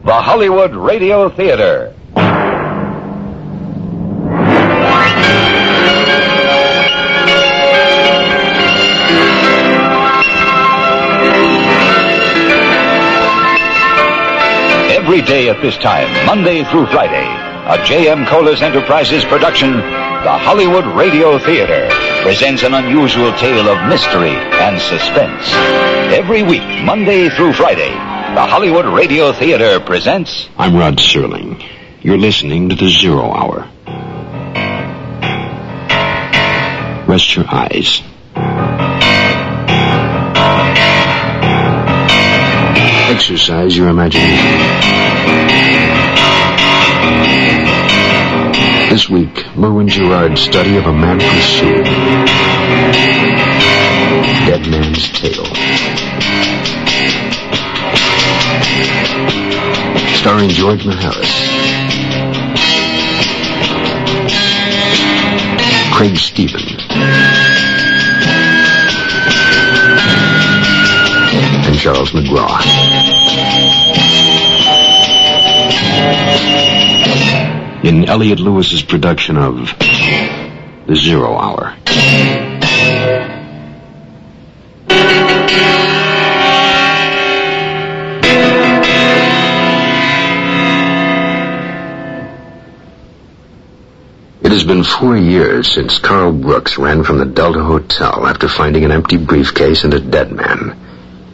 the Hollywood Radio Theater. Every day at this time, Monday through Friday, a J.M. Colas Enterprises production, the Hollywood Radio Theater presents an unusual tale of mystery and suspense. Every week, Monday through Friday, the Hollywood Radio Theater presents... I'm Rod Serling. You're listening to the Zero Hour. Rest your eyes. Exercise your imagination. This week, Merwin Gerard's study of a mad pursuit. Dead Man's Tale. Starring George Maharis. Craig Stevens. And Charles McGraw. In Elliot Lewis's production of The Zero Hour. It has been 4 years since Carl Brooks ran from the Delta Hotel after finding an empty briefcase and a dead man.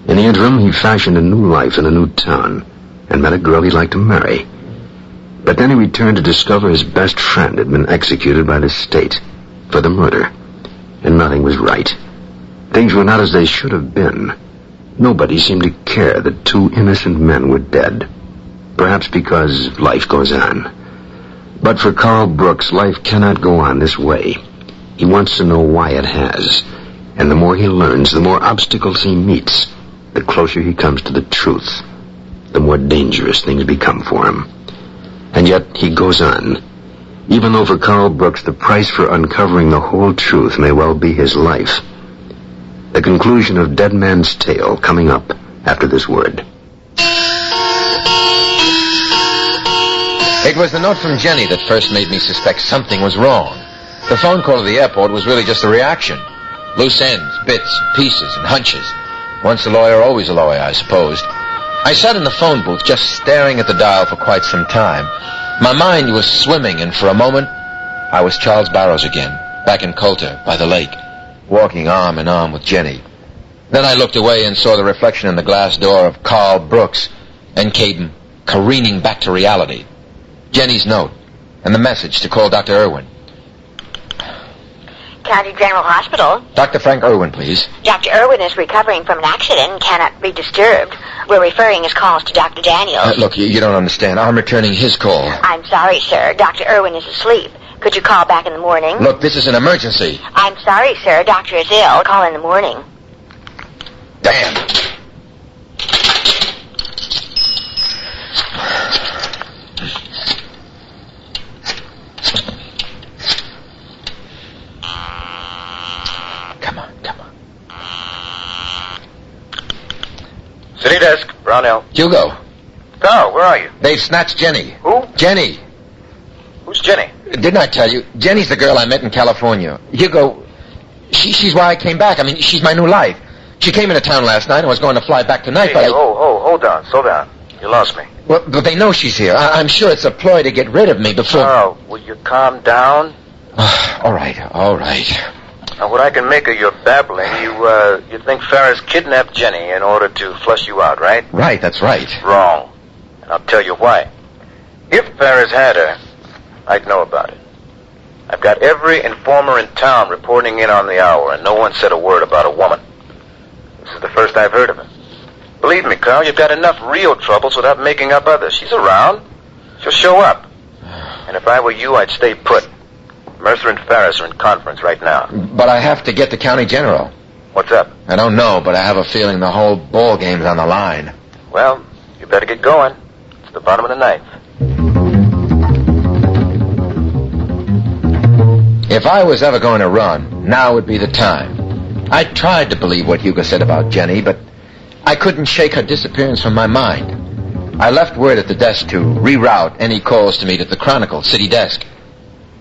In the interim, he fashioned a new life in a new town and met a girl he'd like to marry. But then he returned to discover his best friend had been executed by the state for the murder. And nothing was right. Things were not as they should have been. Nobody seemed to care that 2 innocent men were dead. Perhaps because life goes on. But for Carl Brooks, life cannot go on this way. He wants to know why it has. And the more he learns, the more obstacles he meets, the closer he comes to the truth, the more dangerous things become for him. And yet, he goes on. Even though for Carl Brooks, the price for uncovering the whole truth may well be his life. The conclusion of Dead Man's Tale coming up after this word. It was the note from Jenny that first made me suspect something was wrong. The phone call to the airport was really just a reaction. Loose ends, bits, pieces, and hunches. Once a lawyer, always a lawyer, I supposed. I sat in the phone booth just staring at the dial for quite some time. My mind was swimming, and for a moment, I was Charles Barrows again, back in Coulter, by the lake, walking arm in arm with Jenny. Then I looked away and saw the reflection in the glass door of Carl Brooks, and came careening back to reality. Jenny's note, and the message to call Dr. Irwin. County General Hospital. Dr. Frank Irwin, please. Dr. Irwin is recovering from an accident and cannot be disturbed. We're referring his calls to Dr. Daniels. Look, you don't understand. I'm returning his call. I'm sorry, sir. Dr. Irwin is asleep. Could you call back in the morning? Look, this is an emergency. I'm sorry, sir. Doctor is ill. Call in the morning. Damn. City desk, Brownell. Hugo. Carl, where are you? They've snatched Jenny. Who? Jenny. Who's Jenny? Didn't I tell you? Jenny's the girl I met in California. Hugo, she's why I came back. I mean, she's my new life. She came into town last night and was going to fly back tonight, but hold on, slow down. You lost me. Well, but they know she's here. I'm sure it's a ploy to get rid of me before... Carl, will you calm down? All right. Now, what I can make of your babbling, you think Ferris kidnapped Jenny in order to flush you out, right? Right, that's right. Wrong. And I'll tell you why. If Ferris had her, I'd know about it. I've got every informer in town reporting in on the hour, and no one said a word about a woman. This is the first I've heard of it. Believe me, Carl, you've got enough real troubles without making up others. She's around. She'll show up. And if I were you, I'd stay put. Mercer and Ferris are in conference right now. But I have to get to County General. What's up? I don't know, but I have a feeling the whole ball game's on the line. Well, you better get going. It's the bottom of the ninth. If I was ever going to run, now would be the time. I tried to believe what Hugo said about Jenny, but I couldn't shake her disappearance from my mind. I left word at the desk to reroute any calls to meet at the Chronicle city desk.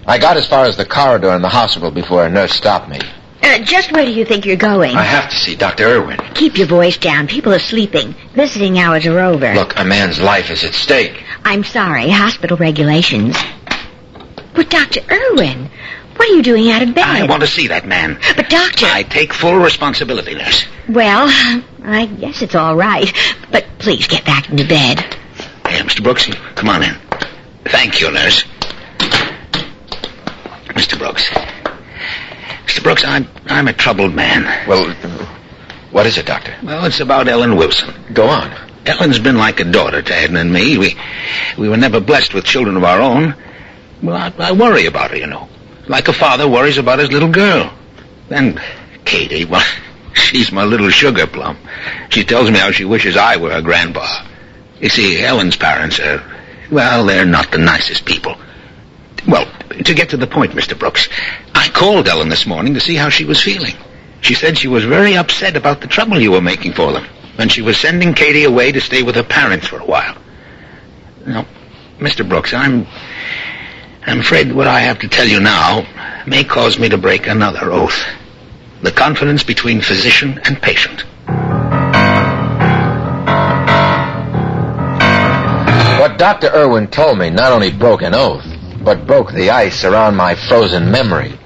I got as far as the corridor in the hospital before a nurse stopped me. Just where do you think you're going? I have to see Dr. Irwin. Keep your voice down. People are sleeping. Visiting hours are over. Look, a man's life is at stake. I'm sorry. Hospital regulations. But Dr. Irwin, what are you doing out of bed? I want to see that man. But Doctor... I take full responsibility, nurse. Well, I guess it's all right. But please get back into bed. Hey, Mr. Brooks, come on in. Thank you, nurse. Mr. Brooks. Mr. Brooks, I'm a troubled man. Well, what is it, Doctor? Well, it's about Ellen Wilson. Go on. Ellen's been like a daughter to Edna and me. We were never blessed with children of our own. Well, I worry about her, you know. Like a father worries about his little girl. Then Katie, well, she's my little sugar plum. She tells me how she wishes I were her grandpa. You see, Ellen's parents are, well, they're not the nicest people. Well, to get to the point, Mr. Brooks, I called Ellen this morning to see how she was feeling. She said she was very upset about the trouble you were making for them, and she was sending Katie away to stay with her parents for a while. Now, Mr. Brooks, I'm afraid what I have to tell you now may cause me to break another oath. The confidence between physician and patient. What Dr. Irwin told me not only broke an oath, but broke the ice around my frozen memory.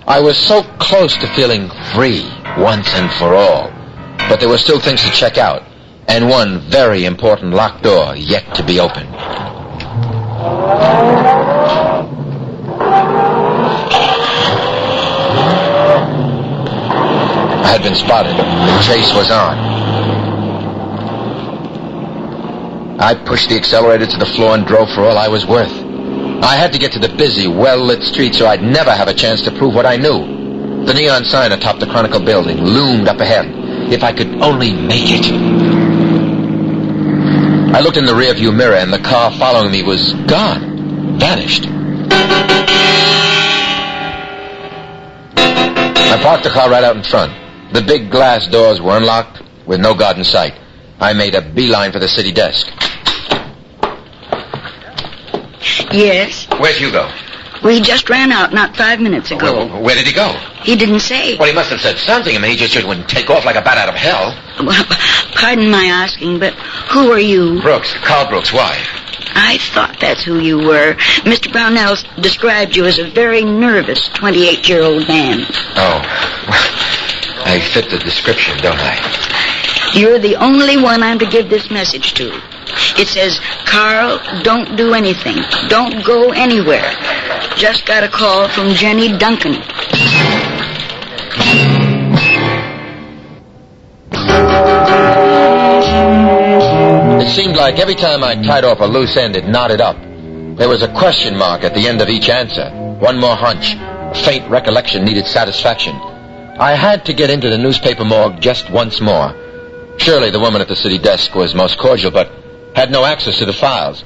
I was so close to feeling free once and for all, but there were still things to check out, and one very important locked door yet to be opened. I had been spotted. The chase was on. I pushed the accelerator to the floor and drove for all I was worth. I had to get to the busy, well-lit street so I'd never have a chance to prove what I knew. The neon sign atop the Chronicle building loomed up ahead. If I could only make it. I looked in the rearview mirror, and the car following me was gone. Vanished. I parked the car right out in front. The big glass doors were unlocked, with no guard in sight. I made a beeline for the city desk. Yes? Where's Hugo? Well, he just ran out not 5 minutes ago. Where did he go? He didn't say. Well, he must have said something. I mean, he just wouldn't take off like a bat out of hell. Well, pardon my asking, but who are you? Brooks, Carl Brooks. Why? I thought that's who you were. Mr. Brownell described you as a very nervous 28-year-old man. Oh. I fit the description, don't I? You're the only one I'm to give this message to. It says, Carl, don't do anything. Don't go anywhere. Just got a call from Jenny Duncan. It seemed like every time I tied off a loose end, it knotted up. There was a question mark at the end of each answer. One more hunch. A faint recollection needed satisfaction. I had to get into the newspaper morgue just once more. Surely the woman at the city desk was most cordial, but had no access to the files.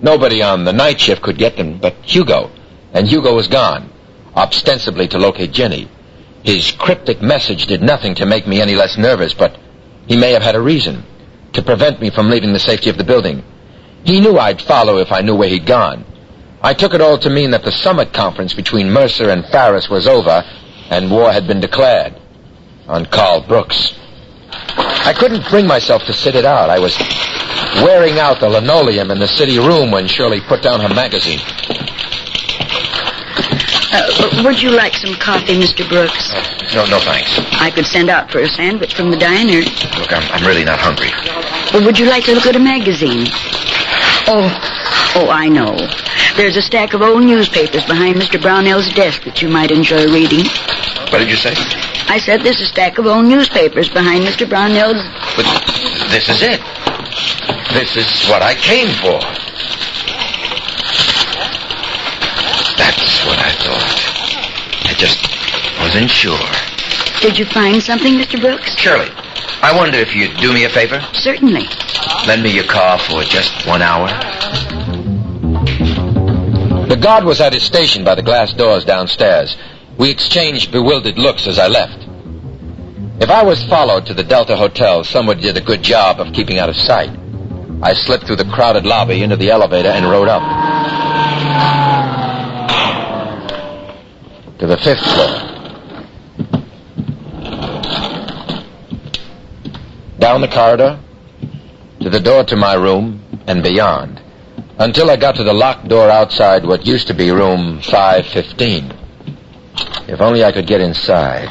Nobody on the night shift could get them but Hugo, and Hugo was gone, ostensibly to locate Jenny. His cryptic message did nothing to make me any less nervous, but he may have had a reason, to prevent me from leaving the safety of the building. He knew I'd follow if I knew where he'd gone. I took it all to mean that the summit conference between Mercer and Farris was over, and war had been declared on Carl Brooks. I couldn't bring myself to sit it out. I was wearing out the linoleum in the city room when Shirley put down her magazine. Would you like some coffee, Mr. Brooks? No, thanks. I could send out for a sandwich from the diner. Look, I'm really not hungry. Or would you like to look at a magazine? Oh, I know. There's a stack of old newspapers behind Mr. Brownell's desk that you might enjoy reading. What did you say? I said there's a stack of old newspapers behind Mr. Brownell's... But this is it. This is what I came for. That's what I thought. I just wasn't sure. Did you find something, Mr. Brooks? Shirley, I wonder if you'd do me a favor? Certainly. Lend me your car for just 1 hour. The guard was at his station by the glass doors downstairs. We exchanged bewildered looks as I left. If I was followed to the Delta Hotel, somebody did a good job of keeping out of sight. I slipped through the crowded lobby into the elevator and rode up. To the 5th floor. Down the corridor, to the door to my room, and beyond, until I got to the locked door outside what used to be room 515. If only I could get inside.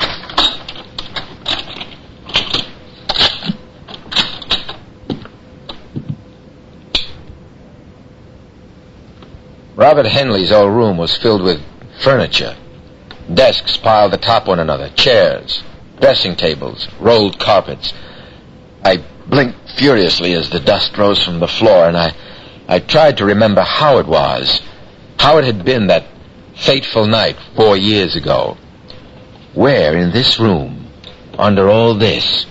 Robert Henley's old room was filled with furniture. Desks piled atop one another, chairs, dressing tables, rolled carpets. I blinked furiously as the dust rose from the floor, and I tried to remember how it was, how it had been that fateful night 4 years ago. Where in this room, under all this,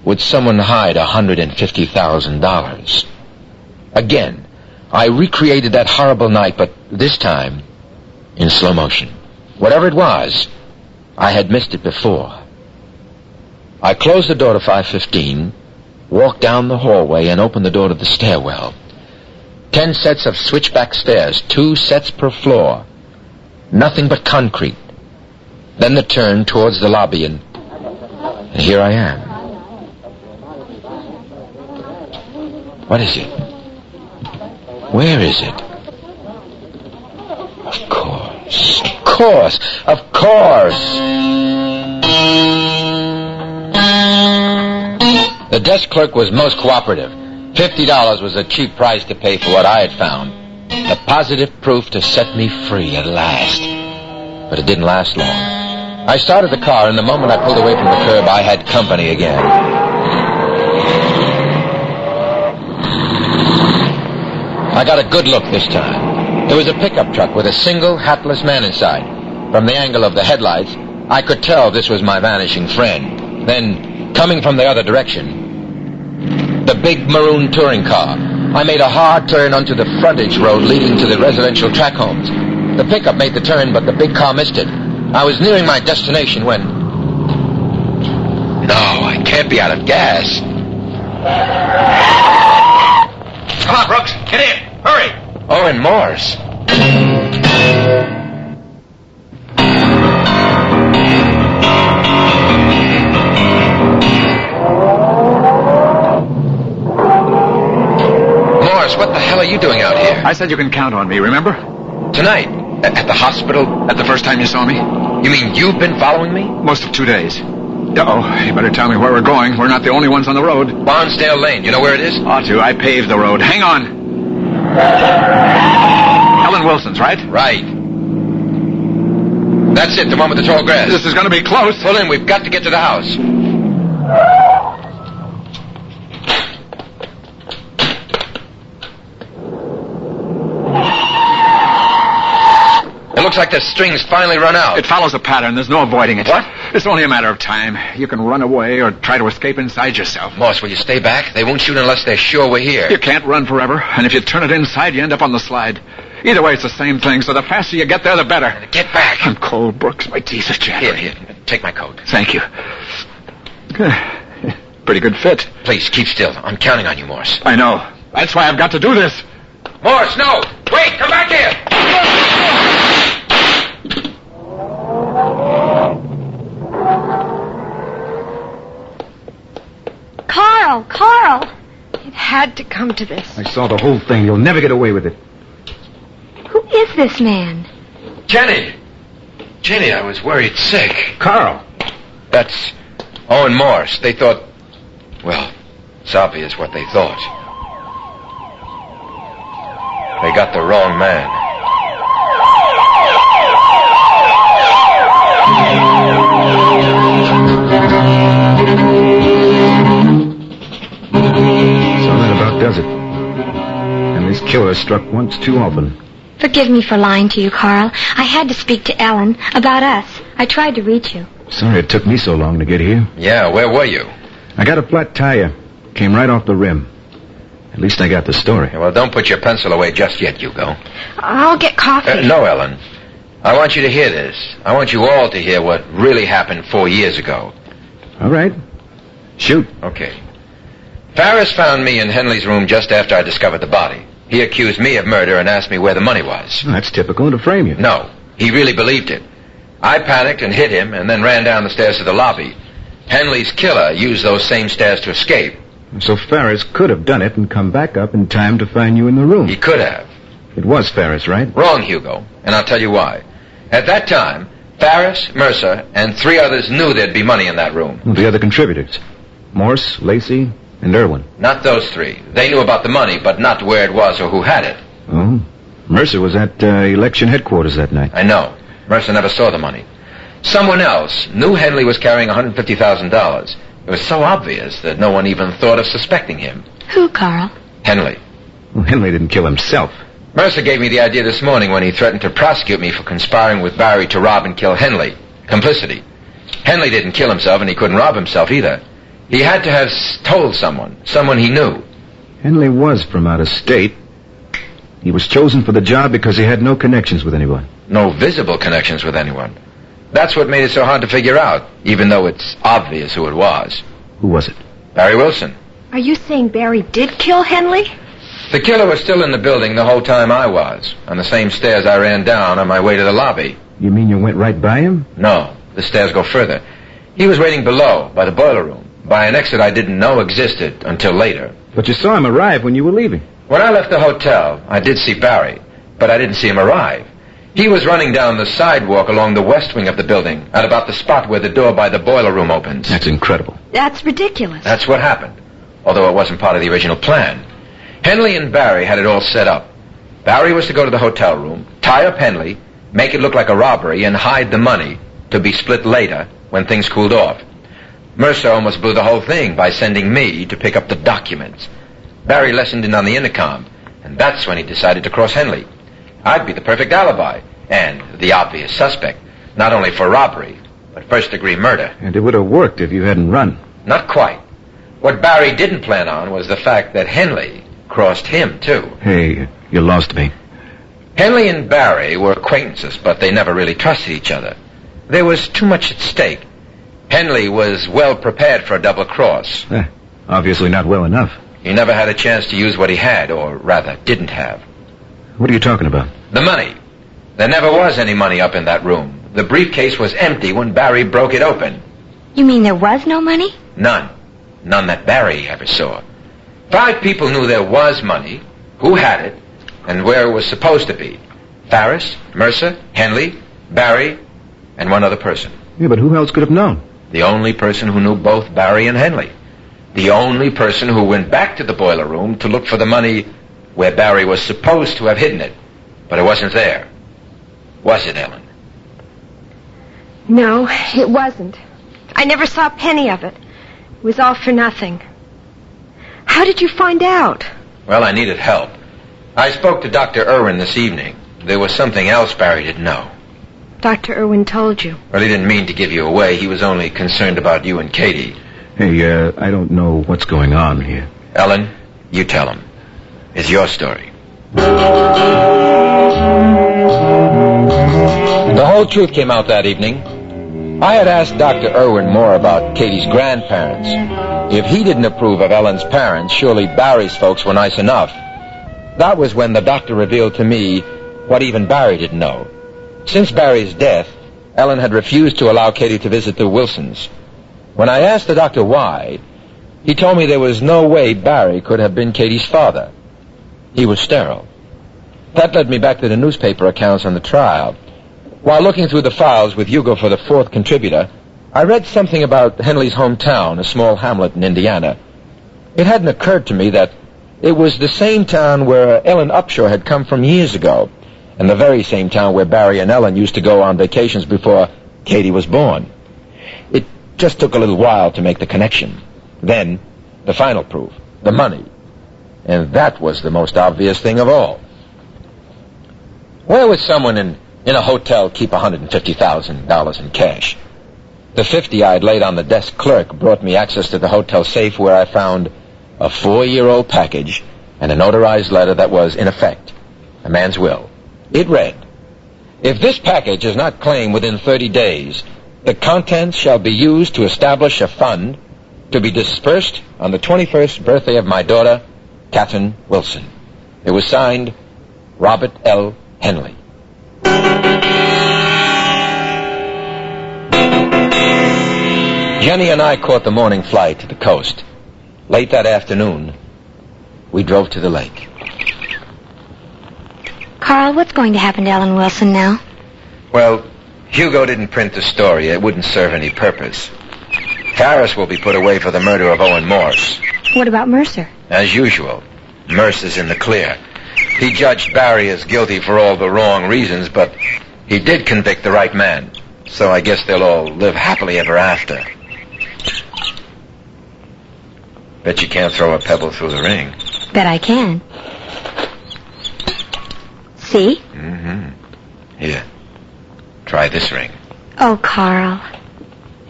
would someone hide $150,000? Again, I recreated that horrible night, but this time in slow motion. Whatever it was, I had missed it before. I closed the door to 515, walked down the hallway, and opened the door to the stairwell. 10 sets of switchback stairs, 2 sets per floor. Nothing but concrete. Then the turn towards the lobby, and here I am. What is it? Where is it? Of course. The desk clerk was most cooperative. $50 was a cheap price to pay for what I had found. The positive proof to set me free at last. But it didn't last long. I started the car, and the moment I pulled away from the curb, I had company again. I got a good look this time. It was a pickup truck with a single, hatless man inside. From the angle of the headlights, I could tell this was my vanishing friend. Then, coming from the other direction, the big maroon touring car. I made a hard turn onto the frontage road leading to the residential tract homes. The pickup made the turn, but the big car missed it. I was nearing my destination when... No, I can't be out of gas. Come on, Brooks. Get in. Hurry. Owen Morse. Morse, what the hell are you doing out here? I said you can count on me, remember? Tonight? At the hospital? At the first time you saw me? You mean you've been following me? Most of 2 days. Uh-oh, you better tell me where we're going. We're not the only ones on the road. Barnsdale Lane. You know where it is? Ought to. I paved the road. Hang on. Ellen Wilson's, right? Right. That's it, the one with the tall grass. This is going to be close. Pull in. We've got to get to the house. It looks like the string's finally run out. It follows a pattern. There's no avoiding it. What? It's only a matter of time. You can run away or try to escape inside yourself. Morse, will you stay back? They won't shoot unless they're sure we're here. You can't run forever, and if you turn it inside, you end up on the slide. Either way, it's the same thing, so the faster you get there, the better. Get back. I'm cold, Brooks. My teeth are chattering. Here, take my coat. Thank you. Pretty good fit. Please, keep still. I'm counting on you, Morse. I know. That's why I've got to do this. Morse, no! Wait, come back here! Carl! It had to come to this. I saw the whole thing. You'll never get away with it. Who is this man? Jenny, I was worried sick. Carl! That's Owen Morse. They thought... Well, it's obvious what they thought. They got the wrong man. So that about does it. And this killer struck once too often. Forgive me for lying to you, Carl. I had to speak to Ellen about us. I tried to reach you. Sorry it took me so long to get here. Yeah, where were you? I got a flat tire. Came right off the rim. At least I got the story. Yeah, well, don't put your pencil away just yet, Hugo. I'll get coffee. No, Ellen. I want you to hear this. I want you all to hear what really happened 4 years ago. All right. Shoot. Okay. Farris found me in Henley's room just after I discovered the body. He accused me of murder and asked me where the money was. That's typical to frame you. No, he really believed it. I panicked and hit him and then ran down the stairs to the lobby. Henley's killer used those same stairs to escape. So Farris could have done it and come back up in time to find you in the room. He could have. It was Farris, right? Wrong, Hugo, and I'll tell you why. At that time, Farris, Mercer, and 3 others knew there'd be money in that room. The other contributors. Morse, Lacey, and Irwin. Not those 3. They knew about the money, but not where it was or who had it. Oh. Mercer was at election headquarters that night. I know. Mercer never saw the money. Someone else knew Henley was carrying $150,000. It was so obvious that no one even thought of suspecting him. Who, Carl? Henley. Well, Henley didn't kill himself. Mercer gave me the idea this morning when he threatened to prosecute me for conspiring with Barry to rob and kill Henley. Complicity. Henley didn't kill himself, and he couldn't rob himself either. He had to have told someone he knew. Henley was from out of state. He was chosen for the job because he had no connections with anyone. No visible connections with anyone. That's what made it so hard to figure out, even though it's obvious who it was. Who was it? Barry Wilson. Are you saying Barry did kill Henley? The killer was still in the building the whole time I was, on the same stairs I ran down on my way to the lobby. You mean you went right by him? No, the stairs go further. He was waiting below, by the boiler room, by an exit I didn't know existed until later. But you saw him arrive when you were leaving. When I left the hotel, I did see Barry, but I didn't see him arrive. He was running down the sidewalk along the west wing of the building, at about the spot where the door by the boiler room opens. That's incredible. That's ridiculous. That's what happened, although it wasn't part of the original plan. Henley and Barry had it all set up. Barry was to go to the hotel room, tie up Henley, make it look like a robbery, and hide the money to be split later when things cooled off. Mercer almost blew the whole thing by sending me to pick up the documents. Barry listened in on the intercom, and that's when he decided to cross Henley. I'd be the perfect alibi, and the obvious suspect, not only for robbery, but first-degree murder. And it would have worked if you hadn't run. Not quite. What Barry didn't plan on was the fact that Henley crossed him, too. Hey, you lost me. Henley and Barry were acquaintances, but they never really trusted each other. There was too much at stake. Henley was well prepared for a double cross. Obviously not well enough. He never had a chance to use what he had, or rather, didn't have. What are you talking about? The money. There never was any money up in that room. The briefcase was empty when Barry broke it open. You mean there was no money? None. None that Barry ever saw. 5 people knew there was money, who had it, and where it was supposed to be. Farris, Mercer, Henley, Barry, and one other person. Yeah, but who else could have known? The only person who knew both Barry and Henley. The only person who went back to the boiler room to look for the money where Barry was supposed to have hidden it. But it wasn't there. Was it, Ellen? No, it wasn't. I never saw a penny of it. It was all for nothing. How did you find out? Well, I needed help. I spoke to Dr. Irwin this evening. There was something else Barry didn't know. Dr. Irwin told you. Well, he didn't mean to give you away. He was only concerned about you and Katie. Hey, I don't know what's going on here. Ellen, you tell him. It's your story. The whole truth came out that evening. I had asked Dr. Irwin more about Katie's grandparents. If he didn't approve of Ellen's parents, surely Barry's folks were nice enough. That was when the doctor revealed to me what even Barry didn't know. Since Barry's death, Ellen had refused to allow Katie to visit the Wilsons. When I asked the doctor why, he told me there was no way Barry could have been Katie's father. He was sterile. That led me back to the newspaper accounts on the trial. While looking through the files with Hugo for the 4th contributor, I read something about Henley's hometown, a small hamlet in Indiana. It hadn't occurred to me that it was the same town where Ellen Upshaw had come from years ago, and the very same town where Barry and Ellen used to go on vacations before Katie was born. It just took a little while to make the connection. Then, the final proof, the money. And that was the most obvious thing of all. Where would someone in a hotel keep $150,000 in cash? The $50 I'd laid on the desk clerk brought me access to the hotel safe, where I found a 4-year-old package and a notarized letter that was, in effect, a man's will. It read, "If this package is not claimed within 30 days, the contents shall be used to establish a fund to be dispersed on the 21st birthday of my daughter, Catherine Wilson. It was signed, Robert L. Henley. Jenny and I caught the morning flight to the coast. Late that afternoon, we drove to the lake. Carl, what's going to happen to Ellen Wilson now? Well, Hugo didn't print the story. It wouldn't serve any purpose. Harris will be put away for the murder of Owen Morse. What about Mercer? As usual, Mercer's in the clear. He judged Barry as guilty for all the wrong reasons, but he did convict the right man. So I guess they'll all live happily ever after. Bet you can't throw a pebble through the ring. Bet I can. See? Mm-hmm. Here. Try this ring. Oh, Carl.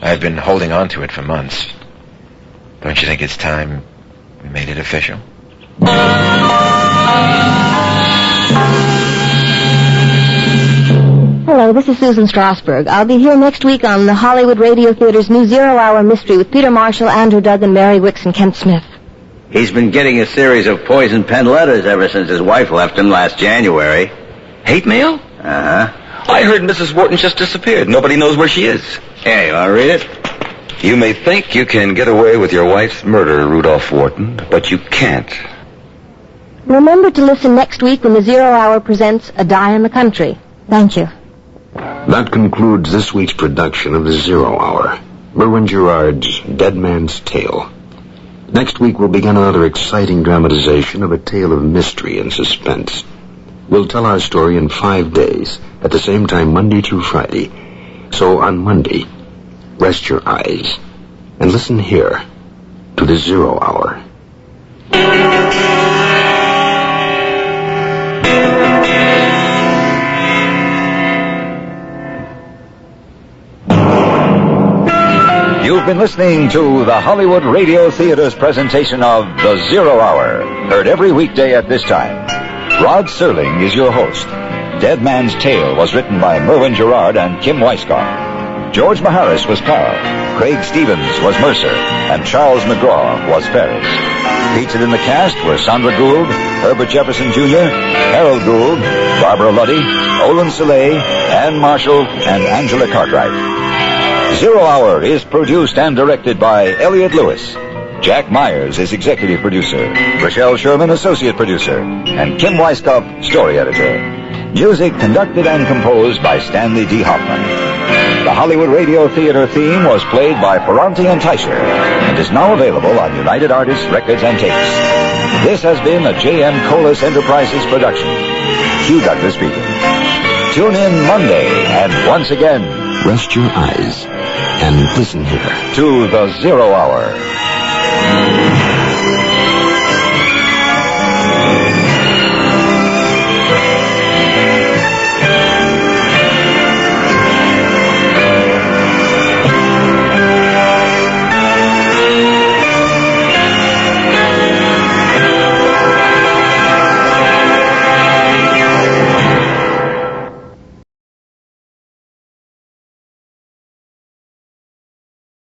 I've been holding on to it for months. Don't you think it's time we made it official? Hello, this is Susan Strasberg. I'll be here next week on the Hollywood Radio Theater's new zero-hour mystery with Peter Marshall, Andrew Duggan, Mary Wicks, and Kent Smith. He's been getting a series of poison pen letters ever since his wife left him last January. Hate mail? Uh-huh. I heard Mrs. Wharton just disappeared. Nobody knows where she is. Here, you want to read it? You may think you can get away with your wife's murder, Rudolph Wharton, but you can't. Remember to listen next week when the Zero Hour presents A Die in the Country. Thank you. That concludes this week's production of the Zero Hour, Merwin Gerard's Dead Man's Tale. Next week we'll begin another exciting dramatization of a tale of mystery and suspense. We'll tell our story in 5 days, at the same time Monday through Friday. So on Monday, rest your eyes and listen here to the Zero Hour. You've been listening to the Hollywood Radio Theater's presentation of The Zero Hour, heard every weekday at this time. Rod Serling is your host. Dead Man's Tale was written by Merwin Gerard and Kim Weisskopf. George Maharis was Carl, Craig Stevens was Mercer, and Charles McGraw was Ferris. Featured in the cast were Sandra Gould, Herbert Jefferson Jr., Harold Gould, Barbara Luddy, Olin Soleil, Ann Marshall, and Angela Cartwright. Zero Hour is produced and directed by Elliot Lewis. Jack Myers is executive producer, Rochelle Sherman associate producer, and Kim Weisskopf story editor. Music conducted and composed by Stanley D. Hoffman. The Hollywood Radio Theater theme was played by Ferranti and Teicher and is now available on United Artists Records and Tapes. This has been a J.M. Colas Enterprises production. Hugh Douglas speaking. Tune in Monday and once again, Rest your eyes and listen here to the Zero Hour.